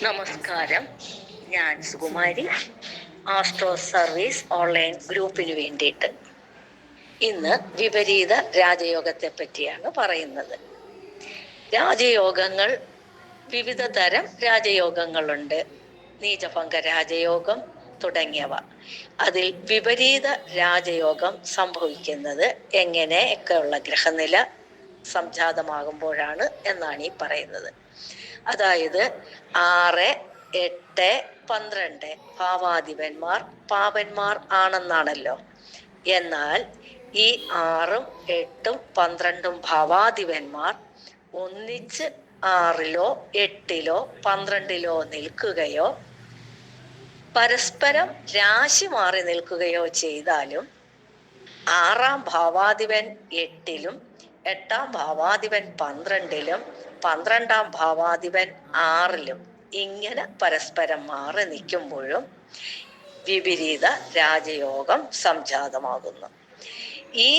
നമസ്കാരം, ഞാൻ Sukumari. Astro service online ഗ്രൂപ്പിന് വേണ്ടിയിട്ട് ഇന്ന് വിപരീത രാജയോഗത്തെ പറ്റിയാണ് പറയുന്നത്. രാജയോഗങ്ങൾ, വിവിധ തരം രാജയോഗങ്ങളുണ്ട്. നീചഭംഗ രാജയോഗം തുടങ്ങിയവ. അതിൽ വിപരീത രാജയോഗം സംഭവിക്കുന്നത് എങ്ങനെയൊക്കെയുള്ള ഗ്രഹനില സംജാതമാകുമ്പോഴാണ് എന്നാണ് ഈ പറയുന്നത്. അതായത് 6, 8, 12 ഭാവാധിപന്മാർ പാപന്മാർ ആണെന്നാണല്ലോ. എന്നാൽ ഈ 6, 8, 12 ഭാവാധിപന്മാർ ഒന്നിച്ച് 6-ലോ 8-ലോ 12-ലോ നിൽക്കുകയോ പരസ്പരം രാശി മാറി നിൽക്കുകയോ ചെയ്താലും 6-ാം ഭാവാധിപൻ 8-ലും 8-ാം ഭാവാധിപൻ 12-ലും 12-ാം ഭാവാധിപൻ 6-ലും ഇങ്ങനെ പരസ്പരം മാറി നിൽക്കുമ്പോഴും വിപരീത രാജയോഗം സംജാതമാകുന്നു. ഈ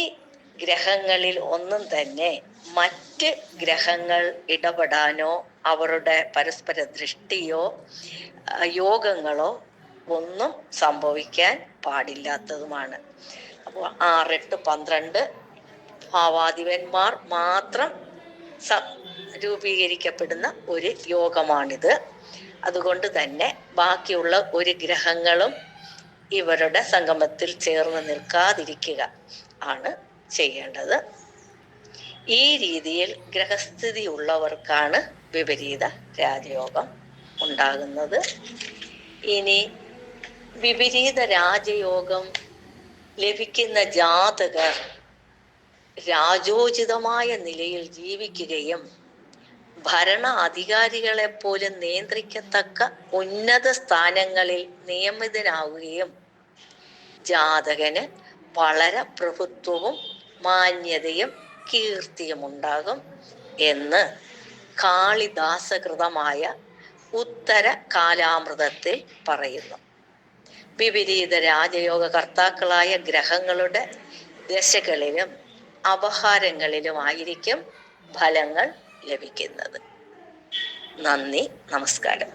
ഗ്രഹങ്ങളിൽ ഒന്നും തന്നെ മറ്റ് ഗ്രഹങ്ങൾ ഇടപെടാനോ അവരുടെ പരസ്പര ദൃഷ്ടിയോ യോഗങ്ങളോ ഒന്നും സംഭവിക്കാൻ പാടില്ലാത്തതുമാണ്. അപ്പോൾ 6, 8, 12 ഭാവാധിപന്മാർ മാത്രം രൂപീകരിക്കപ്പെടുന്ന ഒരു യോഗമാണിത്. അതുകൊണ്ട് തന്നെ ബാക്കിയുള്ള ഒരു ഗ്രഹങ്ങളും ഇവരുടെ സംഗമത്തിൽ ചേർന്ന് നിൽക്കാതിരിക്കുക ആണ് ചെയ്യേണ്ടത്. ഈ രീതിയിൽ ഗ്രഹസ്ഥിതി ഉള്ളവർക്കാണ് വിപരീത രാജയോഗം ഉണ്ടാകുന്നത്. ഇനി വിപരീത രാജയോഗം ലഭിക്കുന്ന ജാതകർ രാജോചിതമായ നിലയിൽ ജീവിക്കുകയും ഭരണ അധികാരികളെ പോലും നിയന്ത്രിക്കത്തക്ക ഉന്നത സ്ഥാനങ്ങളിൽ നിയമിതനാവുകയും ജാതകന് വളരെ പ്രഭുത്വവും മാന്യതയും കീർത്തിയും ഉണ്ടാകും എന്ന് കാളിദാസകൃതമായ ഉത്തര കാലാമൃതത്തിൽ പറയുന്നു. വിപരീത രാജയോഗ കർത്താക്കളായ ഗ്രഹങ്ങളുടെ ദശകളിലും അപഹാരങ്ങളിലുമായിരിക്കും ഫലങ്ങൾ ലഭിക്കുന്നത്. നന്ദി, നമസ്കാരം.